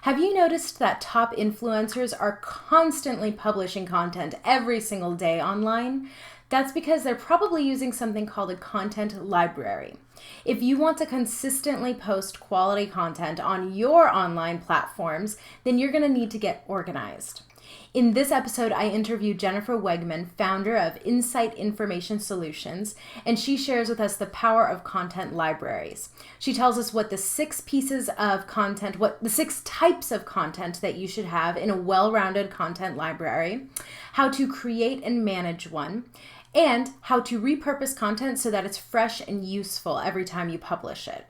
Have you noticed that top influencers are constantly publishing content every single day online? That's because they're probably using something called a content library. If you want to consistently post quality content on your online platforms, then you're going to need to get organized. In this episode, I interviewed Jennifer Wegman, founder of Insight Information Solutions, and she shares with us the power of content libraries. She tells us what the 6 pieces of content, what the 6 types of content that you should have in a well-rounded content library, how to create and manage one, and how to repurpose content so that it's fresh and useful every time you publish it.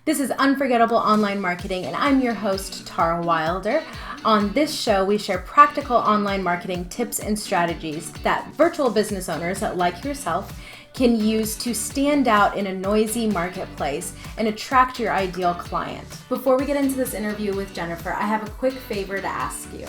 This is Unforgettable Online Marketing, and I'm your host, Tara Wilder. On this show, we share practical online marketing tips and strategies that virtual business owners like yourself can use to stand out in a noisy marketplace and attract your ideal client. Before we get into this interview with Jennifer, I have a quick favor to ask you.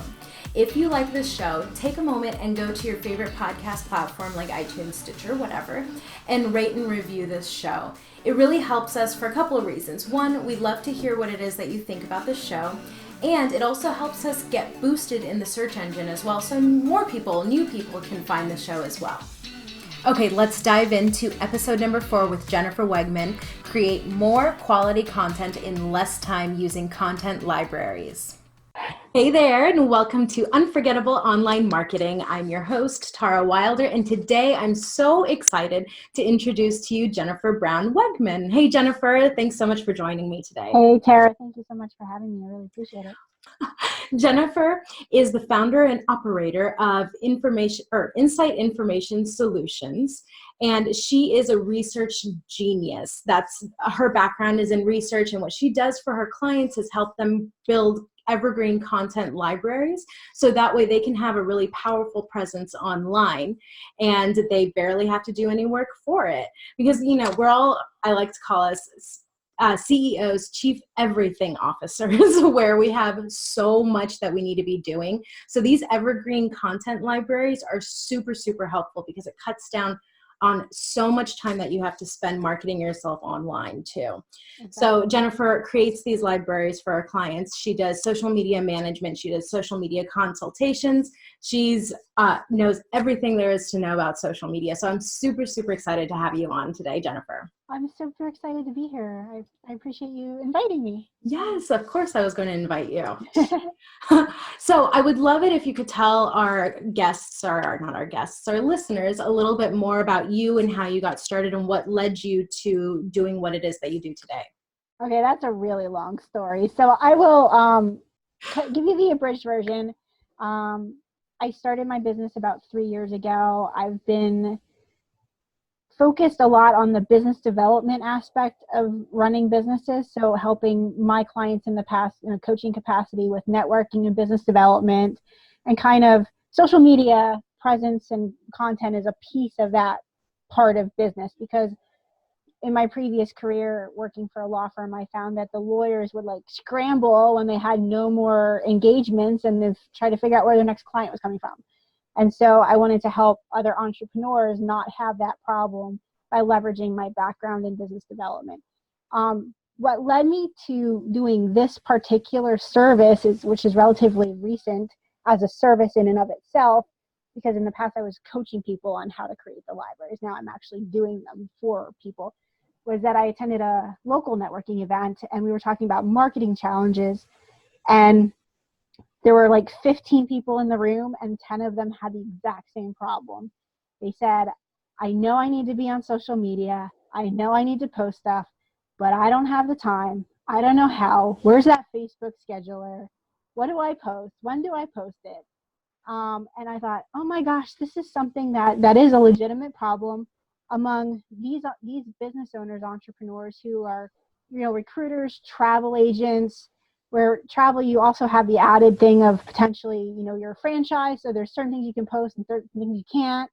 If you like this show, take a moment and go to your favorite podcast platform like iTunes, Stitcher, whatever, and rate and review this show. It really helps us for a couple of reasons. One, we'd love to hear what it is that you think about this show, and it also helps us get boosted in the search engine as well, so more people, new people, can find the show as well. Okay, let's dive into episode number 4 with Jennifer Wegman, create more quality content in less time using content libraries. Hey there, and welcome to Unforgettable Online Marketing. I'm your host, Tara Wilder, and today I'm so excited to introduce to you Jennifer Brown Wegman. Hey, Jennifer, thanks so much for joining me today. Hey, Tara, thank you so much for having me. I really appreciate it. Jennifer is the founder and operator of Insight Information Solutions, and she is a research genius. That's her background is in research, and what she does for her clients is help them build evergreen content libraries so that way they can have a really powerful presence online and they barely have to do any work for it, because I like to call us CEOs, chief everything officers, where we have so much that we need to be doing. So these evergreen content libraries are super, super helpful because it cuts down on so much time that you have to spend marketing yourself online too. Exactly. So Jennifer creates these libraries for our clients. She does social media management. She does social media consultations. She's knows everything there is to know about social media. So I'm super, super excited to have you on today, Jennifer. I'm super excited to be here. I appreciate you inviting me. Yes, of course I was going to invite you. So I would love it if you could tell our guests, or not our guests, our listeners, a little bit more about you and how you got started and what led you to doing what it is that you do today. Okay, that's a really long story. So I will give you the abridged version. I started my business about 3 years ago. I've been focused a lot on the business development aspect of running businesses. So helping my clients in the past in a coaching capacity with networking and business development, and kind of social media presence and content is a piece of that part of business. Because in my previous career working for a law firm, I found that the lawyers would scramble when they had no more engagements and they'd try to figure out where their next client was coming from. And so I wanted to help other entrepreneurs not have that problem by leveraging my background in business development. What led me to doing this particular service, which is relatively recent as a service in and of itself, because in the past I was coaching people on how to create the libraries. Now I'm actually doing them for people, was that I attended a local networking event and we were talking about marketing challenges, and there were 15 people in the room and 10 of them had the exact same problem. They said, I know I need to be on social media. I know I need to post stuff, but I don't have the time. I don't know how. Where's that Facebook scheduler? What do I post? When do I post it? And I thought, oh my gosh, this is something that is a legitimate problem among these business owners, entrepreneurs who are, recruiters, travel agents. Where travel, you also have the added thing of potentially, you're a franchise, so there's certain things you can post and certain things you can't,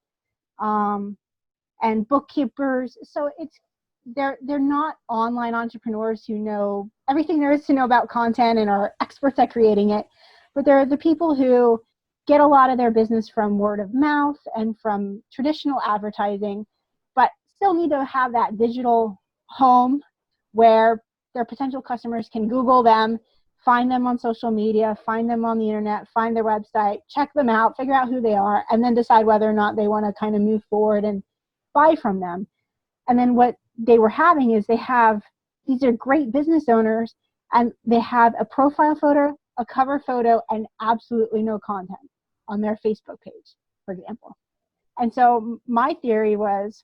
and bookkeepers. So they're not online entrepreneurs who know everything there is to know about content and are experts at creating it, but they're the people who get a lot of their business from word of mouth and from traditional advertising, but still need to have that digital home where their potential customers can Google them, find them on social media, find them on the internet, find their website, check them out, figure out who they are, and then decide whether or not they want to kind of move forward and buy from them. And then what they were having is these are great business owners, and they have a profile photo, a cover photo, and absolutely no content on their Facebook page, for example. And so my theory was,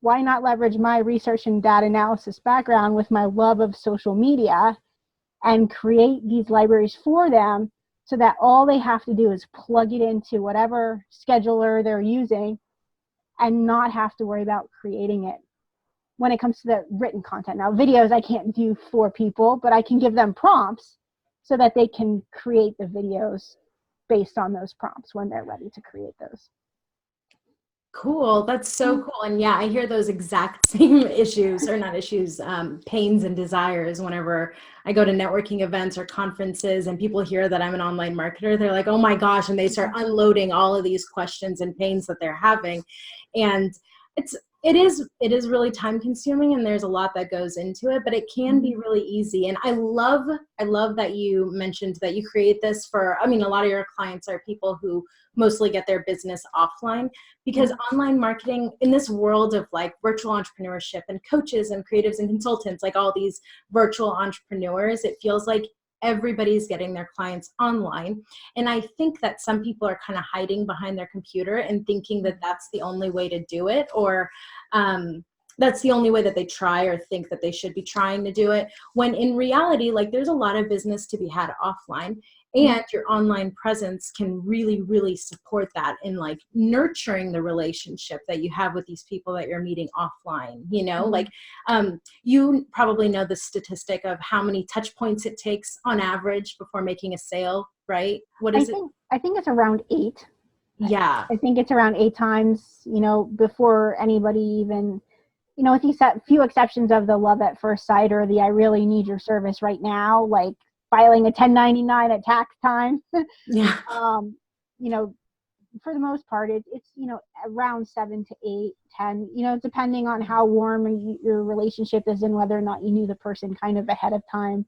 why not leverage my research and data analysis background with my love of social media and create these libraries for them so that all they have to do is plug it into whatever scheduler they're using and not have to worry about creating it when it comes to the written content. Now, videos I can't do for people, but I can give them prompts so that they can create the videos based on those prompts when they're ready to create those. Cool. That's so cool. And yeah, I hear those exact same issues, or not issues, pains and desires whenever I go to networking events or conferences and people hear that I'm an online marketer. They're like, oh my gosh, and they start unloading all of these questions and pains that they're having. And it is really time consuming, and there's a lot that goes into it, but it can be really easy. And I love that you mentioned that you create this for, I mean, a lot of your clients are people who mostly get their business offline, because online marketing in this world of like virtual entrepreneurship and coaches and creatives and consultants, like all these virtual entrepreneurs, it feels like everybody's getting their clients online. And I think that some people are kind of hiding behind their computer and thinking that that's the only way to do it, or that's the only way that they try or think that they should be trying to do it, when in reality, like, there's a lot of business to be had offline, and your online presence can really, really support that in like nurturing the relationship that you have with these people that you're meeting offline, you know, like, you probably know the statistic of how many touch points it takes on average before making a sale, right? What is it? I think it's around 8. Yeah. I think it's around 8 times, you know, before anybody even, you know, with these few exceptions of the love at first sight or the I really need your service right now, like filing a 1099 at tax time. Yeah. You know, for the most part, it's, you know, around 7 to 8, 10, you know, depending on how warm your relationship is and whether or not you knew the person kind of ahead of time.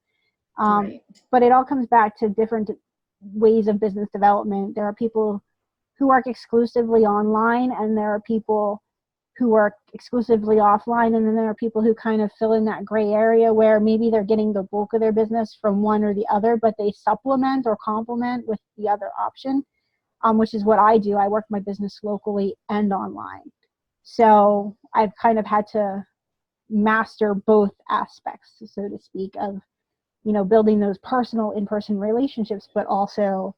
Right. But it all comes back to different ways of business development. There are people who work exclusively online, and there are people who work exclusively offline, and then there are people who kind of fill in that gray area where maybe they're getting the bulk of their business from one or the other, but they supplement or complement with the other option, which is what I do. I work my business locally and online. So I've kind of had to master both aspects, so to speak, of, you know, building those personal in-person relationships, but also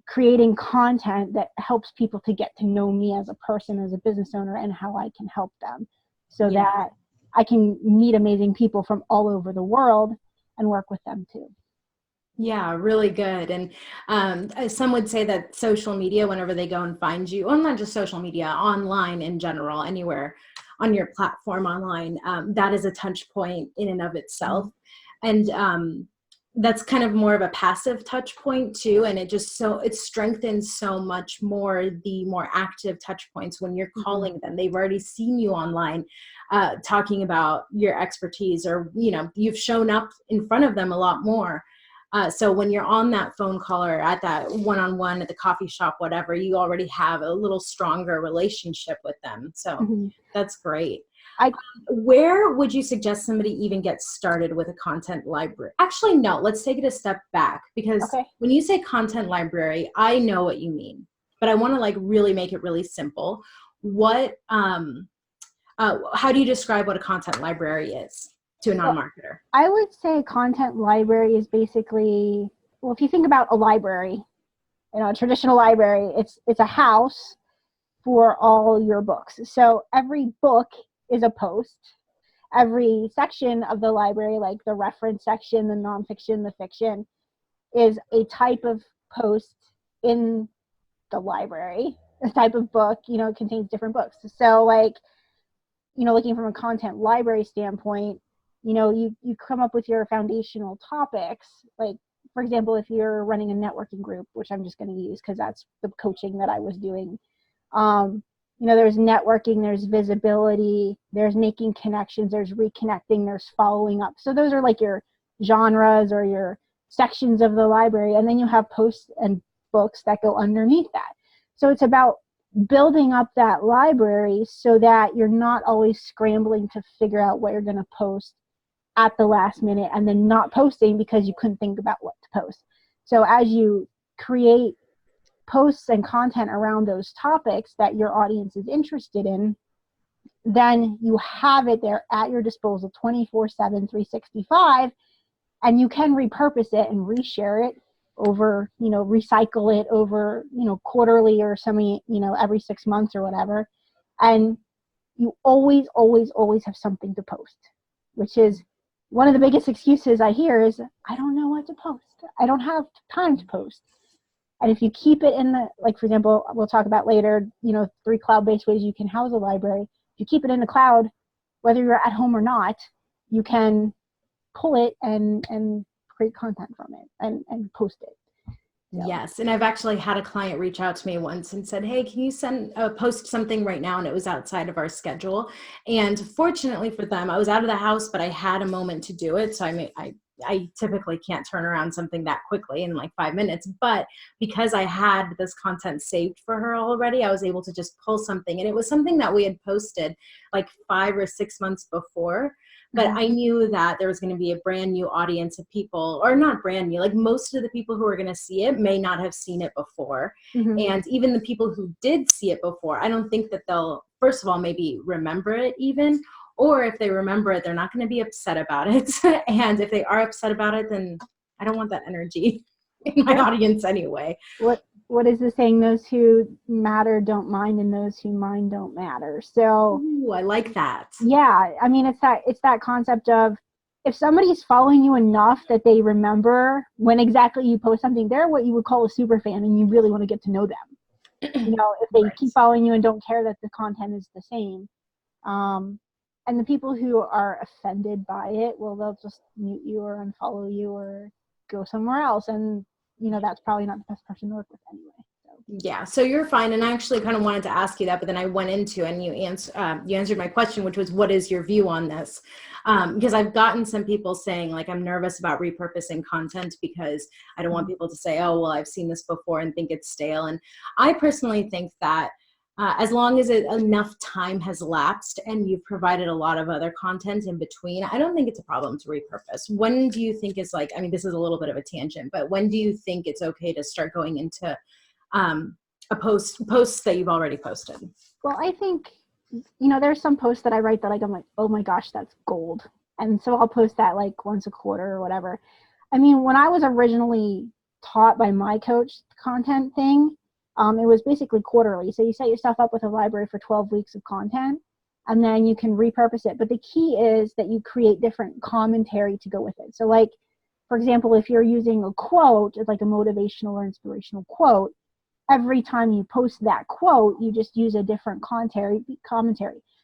creating content that helps people to get to know me as a person, as a business owner, and how I can help them so that I can meet amazing people from all over the world and work with them too. Yeah, really good. And some would say that social media, whenever they go and find you, well, not just social media, online in general, anywhere on your platform online, that is a touch point in and of itself. And that's kind of more of a passive touch point too. And it strengthens so much more the more active touch points when you're calling them. They've already seen you online talking about your expertise, or, you know, you've shown up in front of them a lot more. So when you're on that phone call or at that one-on-one at the coffee shop, whatever, you already have a little stronger relationship with them. So that's great. Where would you suggest somebody even get started with a content library? Actually, no, let's take it a step back, because when you say content library, I know what you mean, but I want to like really make it really simple. How do you describe what a content library is to a non-marketer? I would say content library is basically, well, if you think about a library, you know, a traditional library, it's a house for all your books. So every book is a post. Every section of the library, like the reference section, the nonfiction, the fiction, is a type of post in the library. A type of book, you know, contains different books. So like, you know, looking from a content library standpoint, you know, you come up with your foundational topics. Like, for example, if you're running a networking group, which I'm just going to use because that's the coaching that I was doing, you know, there's networking, there's visibility, there's making connections, there's reconnecting, there's following up. So those are like your genres or your sections of the library, and then you have posts and books that go underneath that. So it's about building up that library so that you're not always scrambling to figure out what you're going to post at the last minute and then not posting because you couldn't think about what to post. So as you create posts and content around those topics that your audience is interested in, then you have it there at your disposal 24/7, 365, and you can repurpose it and reshare it over, recycle it over, quarterly or every 6 months or whatever. And you always, always, always have something to post, which is one of the biggest excuses I hear is, I don't know what to post. I don't have time to post. And if you keep it in for example, we'll talk about later, 3 cloud-based ways you can house a library. If you keep it in the cloud, whether you're at home or not, you can pull it and create content from it and post it. So. Yes. And I've actually had a client reach out to me once and said, hey, can you post something right now? And it was outside of our schedule. And fortunately for them, I was out of the house, but I had a moment to do it. So I typically can't turn around something that quickly in like 5 minutes, but because I had this content saved for her already, I was able to just pull something. And it was something that we had posted like 5 or 6 months before. But I knew that there was going to be a brand new audience of people, or not brand new, like most of the people who are going to see it may not have seen it before. And even the people who did see it before, I don't think that they'll, first of all, maybe remember it even, or if they remember it, they're not going to be upset about it. And if they are upset about it, then I don't want that energy in my audience anyway. What is the saying? Those who matter don't mind, and those who mind don't matter. So ooh, I like that. Yeah, I mean, it's that concept of, if somebody's following you enough that they remember when exactly you post something, they're what you would call a super fan, and you really want to get to know them. If they keep following you and don't care that the content is the same, and the people who are offended by it, well, they'll just mute you or unfollow you or go somewhere else, and that's probably not the best person to work with anyway. Yeah, so you're fine. And I actually kind of wanted to ask you that, but then I went into and you answered my question, which was, what is your view on this? Because I've gotten some people saying, like, I'm nervous about repurposing content because I don't want people to say, oh, well, I've seen this before and think it's stale. And I personally think that as long as enough time has lapsed and you've provided a lot of other content in between, I don't think it's a problem to repurpose. When do you think is like, I mean, this is a little bit of a tangent, but when do you think it's okay to start going into a posts that you've already posted? Well, I think, there's some posts that I write that I'm like, oh my gosh, that's gold. And so I'll post that like once a quarter or whatever. I mean, when I was originally taught by my coach the content thing, it was basically quarterly. So you set yourself up with a library for 12 weeks of content, and then you can repurpose it. But the key is that you create different commentary to go with it. So like, for example, if you're using a quote, like a motivational or inspirational quote, every time you post that quote, you just use a different commentary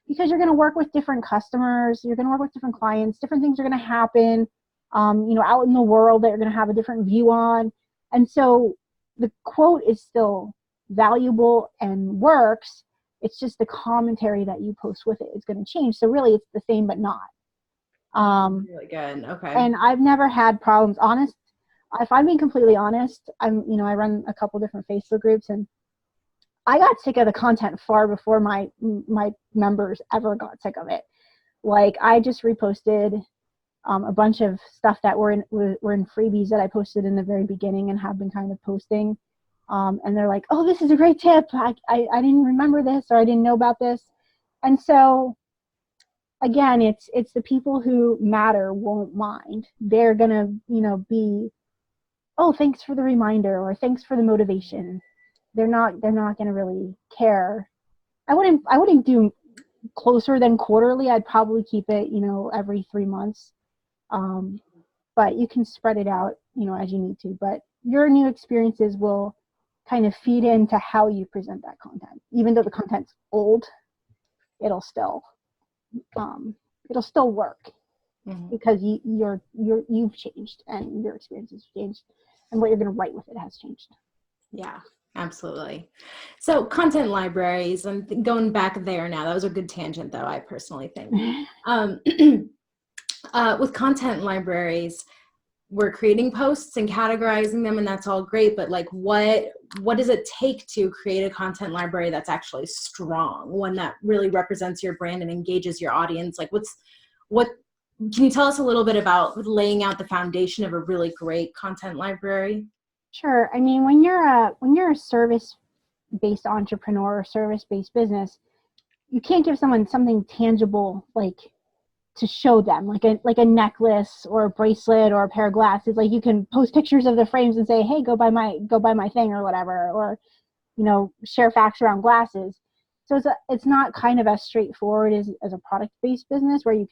because you're going to work with different customers, you're going to work with different clients, different things are going to happen, out in the world that you're going to have a different view on. And so the quote is still valuable and works. It's just the commentary that you post with it is going to change. So really it's the same, but not. Really good. Okay. And I've never had problems. If I'm being completely honest, I run a couple different Facebook groups, and I got sick of the content far before my members ever got sick of it. Like, I just reposted a bunch of stuff that were in freebies that I posted in the very beginning and have been kind of posting. And they're like, oh, this is a great tip. I didn't remember this, or I didn't know about this. And so again, it's the people who matter won't mind. They're gonna, be, oh, thanks for the reminder, or thanks for the motivation. They're not gonna really care. I wouldn't do closer than quarterly. I'd probably keep it, every 3 months. But you can spread it out, as you need to. But your new experiences will kind of feed into how you present that content. Even though the content's old, it'll still work, because you've changed and your experience has changed, and what you're going to write with it has changed. Yeah, absolutely. So content libraries, and going back there now, that was a good tangent though, I personally think. With content libraries, we're creating posts and categorizing them, and that's all great, but like what does it take to create a content library that's actually strong, one that really represents your brand and engages your audience? Like what can you tell us a little bit about laying out the foundation of a really great content library? Sure. I mean, when you're a service-based entrepreneur or service-based business, you can't give someone something tangible like to show them, like a necklace or a bracelet or a pair of glasses. Like you can post pictures of the frames and say, hey, go buy my thing or whatever, or share facts around glasses. So it's not kind of as straightforward as a product-based business where you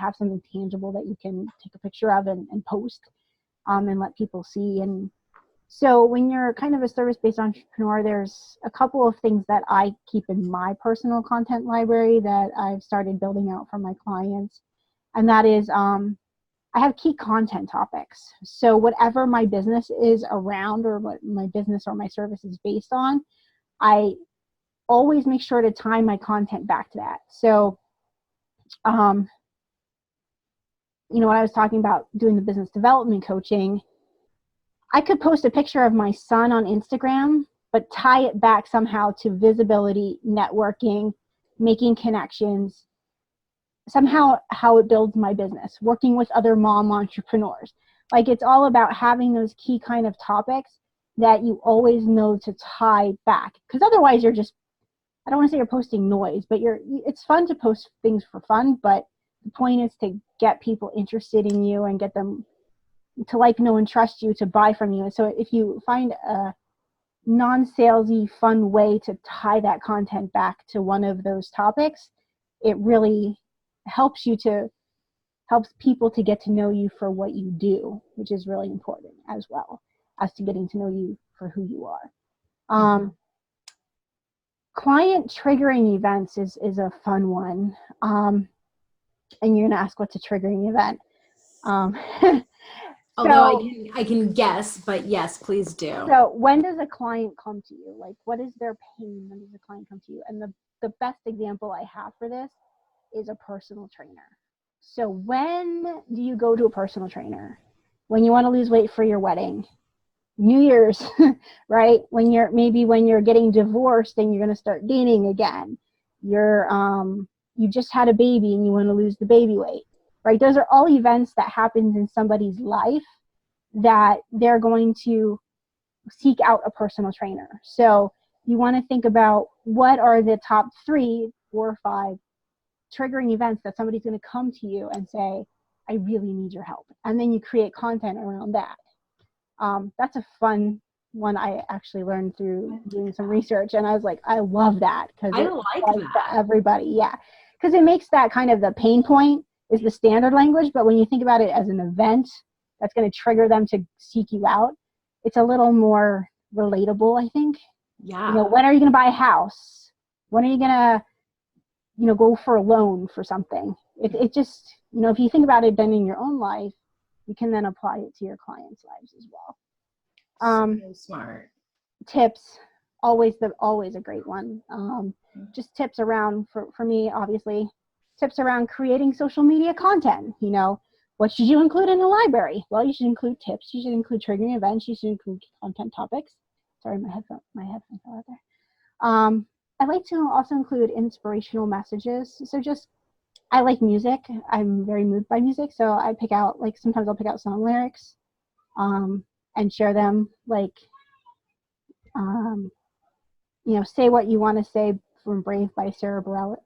have something tangible that you can take a picture of and post and let people see. And so when you're kind of a service-based entrepreneur, there's a couple of things that I keep in my personal content library that I've started building out for my clients. And that is, I have key content topics. So whatever my business is around or what my business or my service is based on, I always make sure to tie my content back to that. So, when I was talking about doing the business development coaching, I could post a picture of my son on Instagram, but tie it back somehow to visibility, networking, making connections, somehow how it builds my business, working with other mom entrepreneurs. Like it's all about having those key kind of topics that you always know to tie back. Because otherwise you're just, I don't want to say you're posting noise, but it's fun to post things for fun, but the point is to get people interested in you and get them to like, know, and trust you to buy from you. And so if you find a non-salesy, fun way to tie that content back to one of those topics, it really helps people to get to know you for what you do, which is really important as well as to getting to know you for who you are. Client triggering events is a fun one. And you're going to ask what's a triggering event. Although I can guess, but yes, please do. So when does a client come to you? Like, what is their pain? When does a client come to you? And the best example I have for this is a personal trainer. So when do you go to a personal trainer? When you want to lose weight for your wedding, New Year's, right? When you're getting divorced and you're going to start dating again. You just had a baby and you want to lose the baby weight, right? Those are all events that happens in somebody's life that they're going to seek out a personal trainer. So you want to think about what are the top 3, 4, 5 triggering events that somebody's going to come to you and say, I really need your help. And then you create content around that. That's a fun one I actually learned through doing some research. And I was like, I love that because I like that. For everybody. Yeah. Because it makes that kind of the pain point is the standard language. But when you think about it as an event that's going to trigger them to seek you out, it's a little more relatable, I think. Yeah. When are you going to buy a house? When are you going to, go for a loan for something? It just, if you think about it then in your own life, you can then apply it to your clients' lives as well. So smart. Tips, always a great one. Just tips around, for me, obviously, tips around creating social media content. What should you include in a library? Well, you should include tips. You should include triggering events. You should include content topics. Sorry, my headphone fell out there. I like to also include inspirational messages. So I like music. I'm very moved by music. So I pick out, sometimes I'll pick out song lyrics and share them. Say what you want to say from Brave by Sarah Bareilles.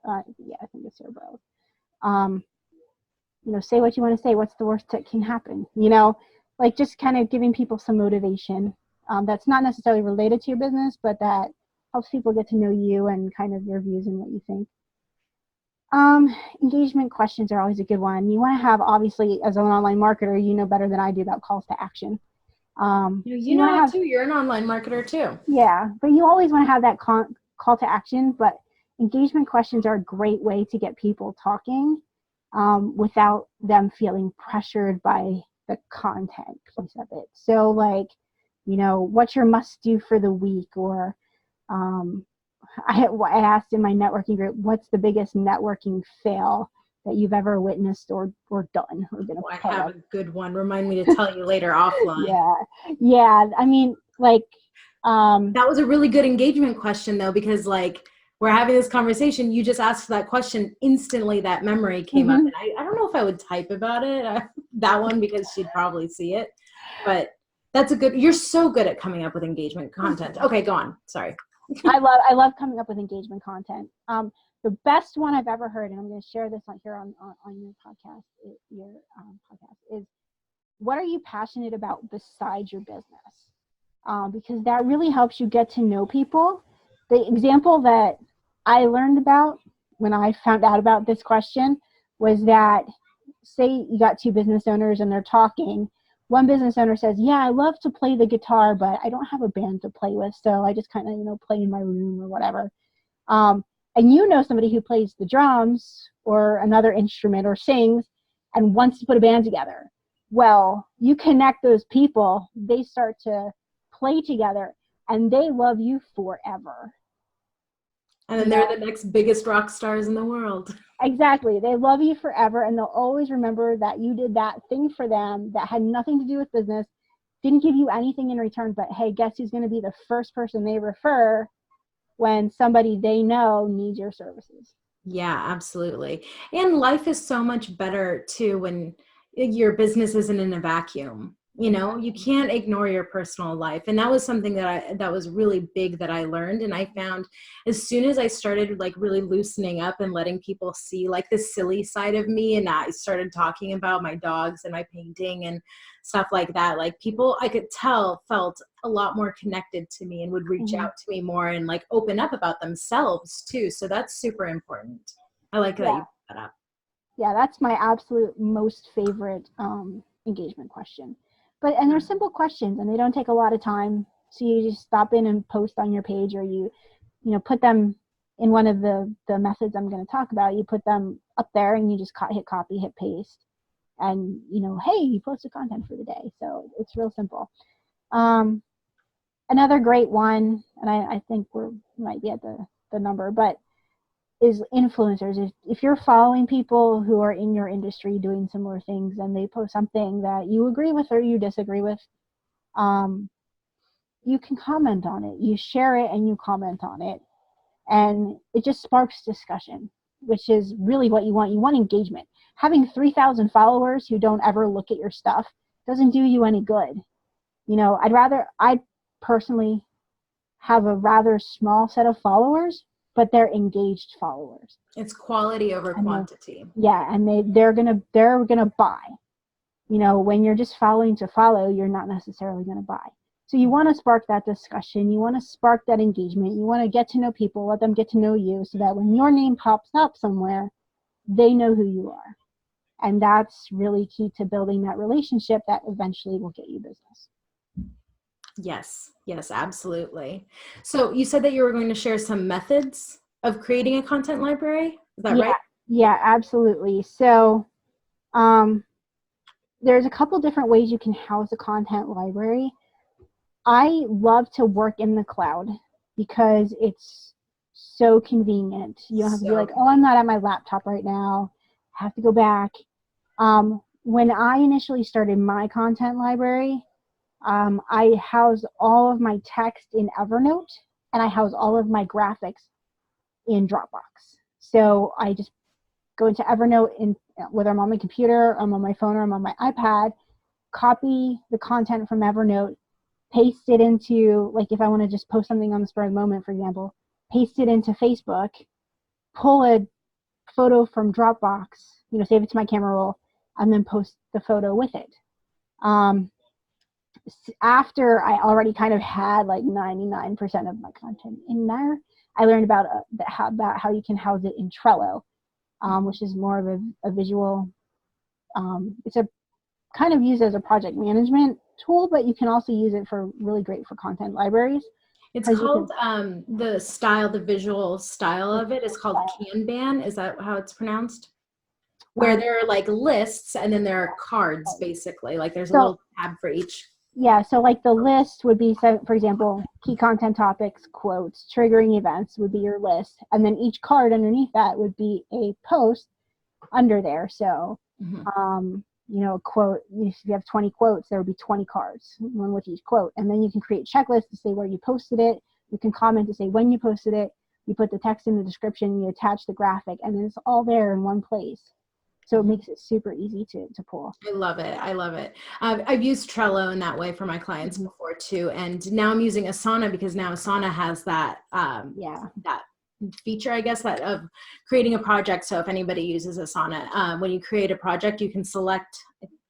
I think it's Sarah Bareilles. Say what you want to say. What's the worst that can happen? Just kind of giving people some motivation. That's not necessarily related to your business, but that helps people get to know you and kind of your views and what you think. Engagement questions are always a good one. You want to have, obviously, as an online marketer, you know better than I do about calls to action. You know that too. You're an online marketer too. Yeah, but you always want to have that call to action. But engagement questions are a great way to get people talking without them feeling pressured by the content piece of it. So, what's your must do for the week? Or I asked in my networking group, what's the biggest networking fail that you've ever witnessed or done or been I a part have of? a good one. Remind me to tell you later offline. Yeah. I mean, like, That was a really good engagement question, though, because like we're having this conversation. You just asked that question. Instantly, that memory came up. mhm. And I don't know if I would type about it, that one, because she'd probably see it. But that's a good, you're so good at coming up with engagement content. Okay, go on. Sorry. I love coming up with engagement content. The best one I've ever heard, and I'm going to share this on here on your podcast, is what are you passionate about besides your business? Because that really helps you get to know people. The example that I learned about when I found out about this question was that, say you got two business owners and they're talking. One business owner says, yeah, I love to play the guitar, but I don't have a band to play with, so I just kind of, play in my room or whatever. And somebody who plays the drums or another instrument or sings and wants to put a band together. Well, you connect those people, they start to play together, and they love you forever. And then they're the next biggest rock stars in the world. Exactly. They love you forever, and they'll always remember that you did that thing for them that had nothing to do with business, didn't give you anything in return, but hey, guess who's going to be the first person they refer when somebody they know needs your services? Yeah, absolutely. And life is so much better too when your business isn't in a vacuum. You can't ignore your personal life. And that was something that was really big that I learned. And I found as soon as I started like really loosening up and letting people see like the silly side of me, and I started talking about my dogs and my painting and stuff like that, like people I could tell felt a lot more connected to me and would reach out to me more and like open up about themselves too. So that's super important. I like that you put that up. Yeah, that's my absolute most favorite engagement question. And they're simple questions, and they don't take a lot of time. So you just stop in and post on your page, or you put them in one of the methods I'm going to talk about. You put them up there, and you just hit copy, hit paste, and hey, you posted content for the day. So it's real simple. Another great one, and I think we might be at the number, but is influencers. If you're following people who are in your industry doing similar things and they post something that you agree with or you disagree with, you can comment on it. You share it and you comment on it. And it just sparks discussion, which is really what you want. You want engagement. Having 3,000 followers who don't ever look at your stuff doesn't do you any good. I personally have a rather small set of followers, but they're engaged followers. It's quality over quantity. And they're gonna buy. When you're just following to follow, you're not necessarily gonna buy. So you want to spark that discussion. You want to spark that engagement. You want to get to know people, let them get to know you, so that when your name pops up somewhere, they know who you are. And that's really key to building that relationship that eventually will get you business. Yes, absolutely. So you said that you were going to share some methods of creating a content library. Is that right? Yeah, absolutely. So there's a couple different ways you can house a content library. I love to work in the cloud because it's so convenient. You don't have to be like, oh, I'm not at my laptop right now. I have to go back. When I initially started my content library, I house all of my text in Evernote, and I house all of my graphics in Dropbox. So I just go into Evernote, whether I'm on my computer, I'm on my phone, or I'm on my iPad, copy the content from Evernote, paste it into, like if I want to just post something on the spur of the moment, for example, paste it into Facebook, pull a photo from Dropbox, save it to my camera roll, and then post the photo with it. After I already kind of had like 99% of my content in there, I learned about how you can house it in Trello, which is more of a visual. It's a kind of used as a project management tool, but you can also use it really great for content libraries. It's called the visual style of it is called Kanban. Is that how it's pronounced? Where there are like lists and then there are cards, basically. Like there's a little tab for each. Yeah, so like the list would be, for example, key content topics, quotes, triggering events would be your list. And then each card underneath that would be a post under there. So, Mm-hmm. a quote, if you have 20 quotes, there would be 20 cards, one with each quote. And then you can create checklists to say where you posted it. You can comment to say when you posted it. You put the text in the description, you attach the graphic, and then it's all there in one place. So it makes it super easy to pull. I love it. I love it. I've used Trello in that way for my clients Mm-hmm. before too, and now I'm using Asana because now Asana has that Yeah. that feature, I guess, that of creating a project. So if anybody uses Asana, when you create a project, you can select.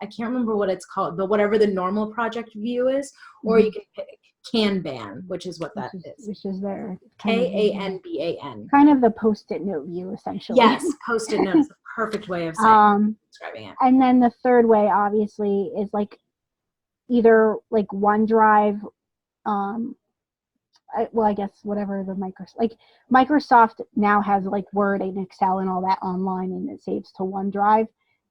I can't remember what it's called, but whatever the normal project view is, or Mm-hmm. you can pick Kanban, which is what that is. Which is their Kanban. kind of the post-it note view, essentially. Yes, post-it notes, the perfect way of saying describing it. And then the third way, obviously, is like either like OneDrive, I guess whatever the Microsoft now has like Word and Excel and all that online, and it saves to OneDrive,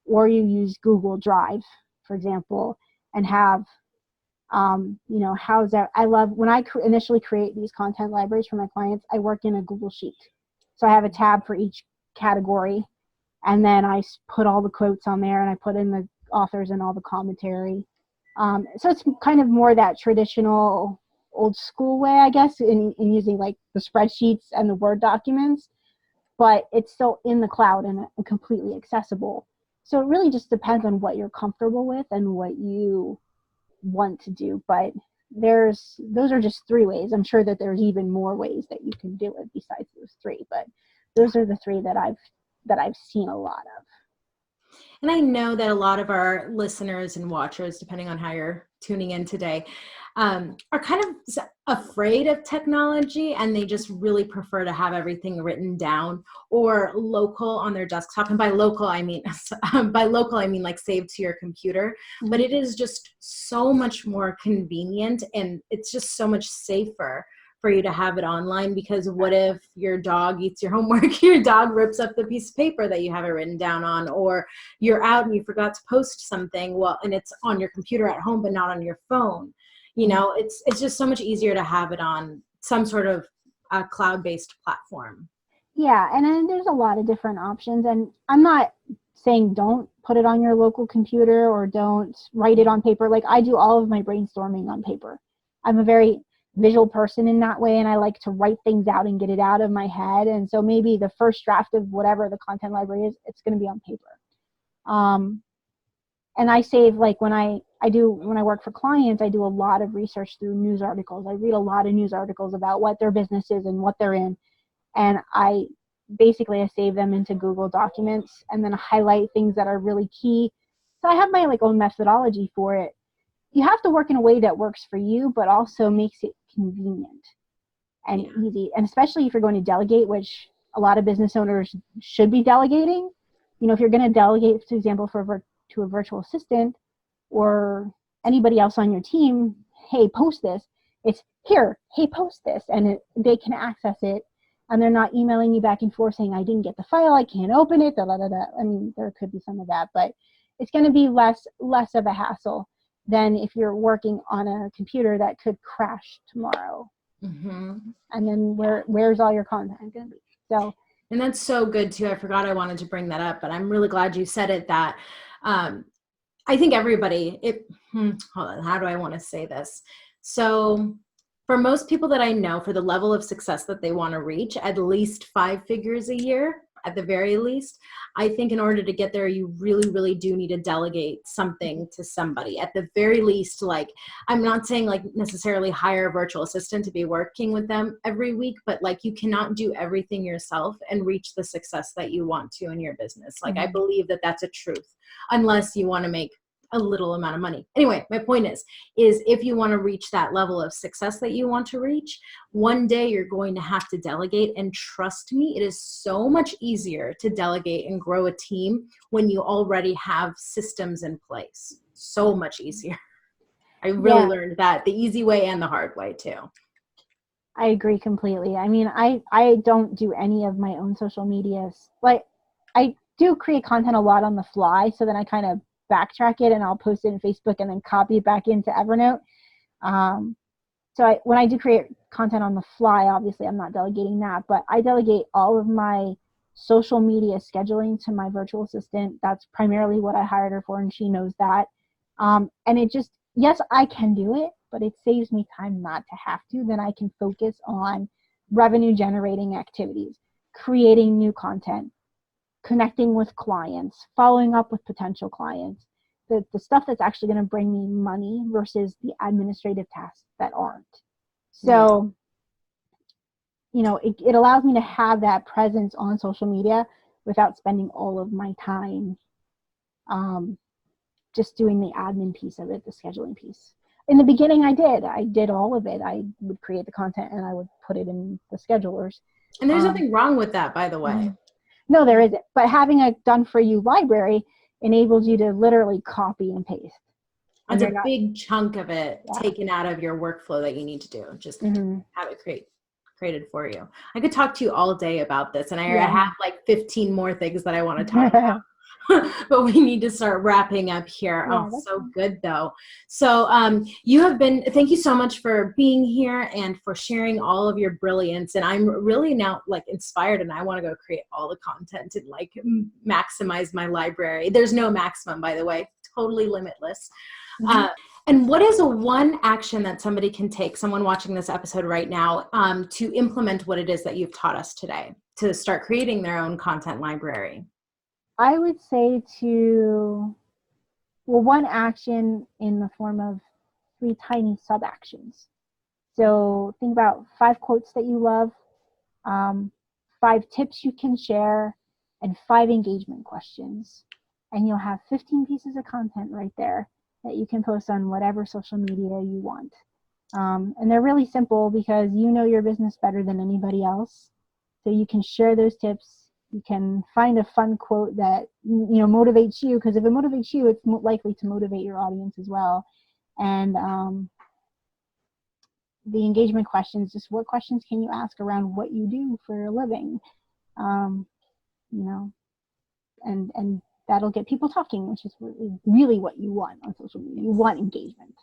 or you use Google Drive, for example, and have how's that? I love when I initially create these content libraries for my clients, I work in a Google Sheet. So I have a tab for each category, and then I put all the quotes on there, and I put in the authors and all the commentary. So it's kind of more that traditional old school way, I guess, in using like the spreadsheets and the Word documents, but it's still in the cloud and completely accessible. So it really just depends on what you're comfortable with and what you want to do. But those are just 3 ways. I'm sure that there's even more ways that you can do it besides those 3, but those are the 3 that I've seen a lot of. And I know that a lot of our listeners and watchers, depending on how you're tuning in today, are kind of afraid of technology, and they just really prefer to have everything written down or local on their desktop. And by local, I mean like saved to your computer. Mm-hmm. But it is just so much more convenient, and it's just so much safer for you to have it online, because what if your dog eats your homework, your dog rips up the piece of paper that you have it written down on, or you're out and you forgot to post something, and it's on your computer at home but not on your phone. It's just so much easier to have it on some sort of cloud-based platform. Yeah, and then there's a lot of different options, and I'm not saying don't put it on your local computer or don't write it on paper. Like I do all of my brainstorming on paper. I'm a very visual person in that way, and I like to write things out and get it out of my head. And so maybe the first draft of whatever the content library is, it's going to be on paper. And I save, like when I work for clients, I do a lot of research through news articles. I read a lot of news articles about what their business is and what they're in. And I save them into Google Documents and then highlight things that are really key. So I have my own methodology for it. You have to work in a way that works for you, but also makes it convenient and easy. And especially if you're going to delegate, which a lot of business owners should be delegating. If you're going to delegate, for example, to a virtual assistant or anybody else on your team, hey, post this. It's here, hey, post this, and they can access it. And they're not emailing you back and forth saying, I didn't get the file, I can't open it, da, da, da, da. I mean, there could be some of that, but it's going to be less of a hassle than if you're working on a computer that could crash tomorrow. Mm-hmm. And then where's all your content going to be? So, and that's so good too. I forgot I wanted to bring that up, but I'm really glad you said it, that I think everybody, hold on, how do I want to say this? So for most people that I know, for the level of success that they want to reach, at least 5 figures a year, at the very least, I think in order to get there, you really, really do need to delegate something to somebody. At the very least, like, I'm not saying like necessarily hire a virtual assistant to be working with them every week, but like you cannot do everything yourself and reach the success that you want to in your business. Like, I believe that that's a truth, unless you want to make a little amount of money. Anyway, my point is if you want to reach that level of success that you want to reach, one day you're going to have to delegate. And trust me, it is so much easier to delegate and grow a team when you already have systems in place. So much easier. I really learned that the easy way and the hard way too. I agree completely. I mean, I don't do any of my own social medias. Like, I do create content a lot on the fly, so then I kind of backtrack it and I'll post it in Facebook and then copy it back into Evernote. So when I do create content on the fly, obviously I'm not delegating that, but I delegate all of my social media scheduling to my virtual assistant. That's primarily what I hired her for, and she knows that. And it just, yes, I can do it, but it saves me time not to have to. Then I can focus on revenue generating activities, creating new content, connecting with clients, following up with potential clients, the stuff that's actually going to bring me money versus the administrative tasks that aren't. So, you know, it allows me to have that presence on social media without spending all of my time just doing the admin piece of it, the scheduling piece. In the beginning, I did all of it. I would create the content and I would put it in the schedulers. And there's nothing wrong with that, by the way. No, there isn't. But having a done for you library enables you to literally copy and paste. That's a big chunk of it taken out of your workflow that you need to do. Just have it created for you. I could talk to you all day about this, and I have like 15 more things that I want to talk about. But we need to start wrapping up here. So good though. So thank you so much for being here and for sharing all of your brilliance. And I'm really now like inspired, and I want to go create all the content and like maximize my library. There's no maximum, by the way, totally limitless. And what is one action that somebody can take, someone watching this episode right now, to implement what it is that you've taught us today to start creating their own content library? I would say one action in the form of 3 tiny sub-actions. So think about 5 quotes that you love, 5 tips you can share, and 5 engagement questions. And you'll have 15 pieces of content right there that you can post on whatever social media you want. And they're really simple because you know your business better than anybody else. So you can share those tips. You can find a fun quote that, you know, motivates you, because if it motivates you, it's likely to motivate your audience as well. And the engagement questions, just what questions can you ask around what you do for a living? You know, and that'll get people talking, which is really what you want on social media. You want engagement.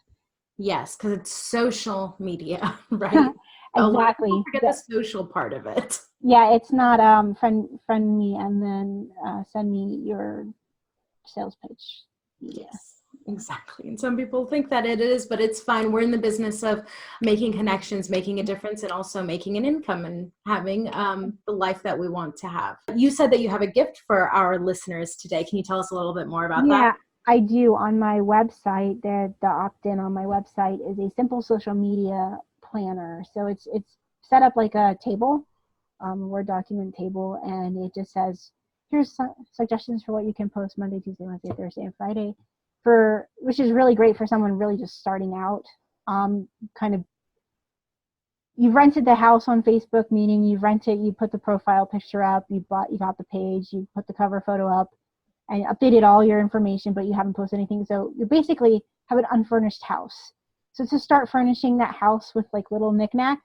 Yes, because it's social media, right? Exactly. Don't forget the social part of it. Yeah, it's not friend me and then send me your sales pitch. Yes, exactly. And some people think that it is, but it's fine. We're in the business of making connections, making a difference, and also making an income and having the life that we want to have. You said that you have a gift for our listeners today. Can you tell us a little bit more about that? Yeah, I do. On my website, the opt-in on my website is a simple social media planner. So it's set up like a table, a Word document table, and it just says, here's some suggestions for what you can post Monday, Tuesday, Wednesday, Thursday, and Friday, which is really great for someone really just starting out. You've rented the house on Facebook, meaning you put the profile picture up, you got the page, you put the cover photo up, and updated all your information, but you haven't posted anything. So you basically have an unfurnished house. So to start furnishing that house with like little knickknack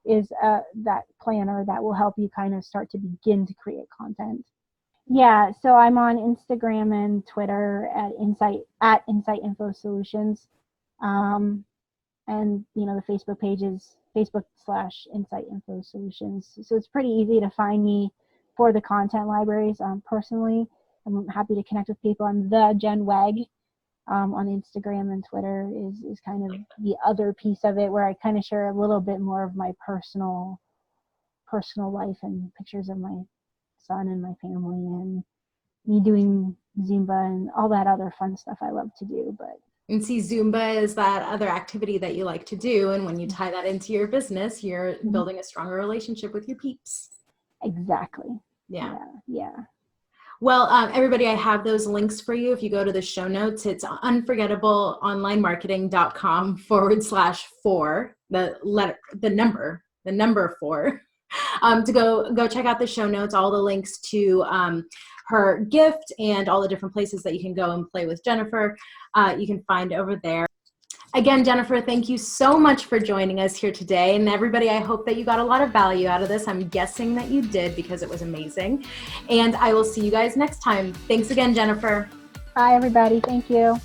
is that planner that will help you kind of start to begin to create content. Yeah, so I'm on Instagram and Twitter at Insight Info Solutions. And you know, the Facebook page is Facebook/Insight Info Solutions. So it's pretty easy to find me for the content libraries. Personally, I'm happy to connect with people. I'm the Jen Weg. On Instagram and Twitter is kind of the other piece of it, where I kind of share a little bit more of my personal life and pictures of my son and my family and me doing Zumba and all that other fun stuff I love to do. And see, Zumba is that other activity that you like to do, and when you tie that into your business, you're building a stronger relationship with your peeps. Exactly. Yeah. Well, everybody, I have those links for you. If you go to the show notes, it's unforgettableonlinemarketing.com/4, the number 4, to go check out the show notes, all the links to her gift and all the different places that you can go and play with Jennifer. You can find over there. Again, Jennifer, thank you so much for joining us here today. And everybody, I hope that you got a lot of value out of this. I'm guessing that you did, because it was amazing. And I will see you guys next time. Thanks again, Jennifer. Bye, everybody. Thank you.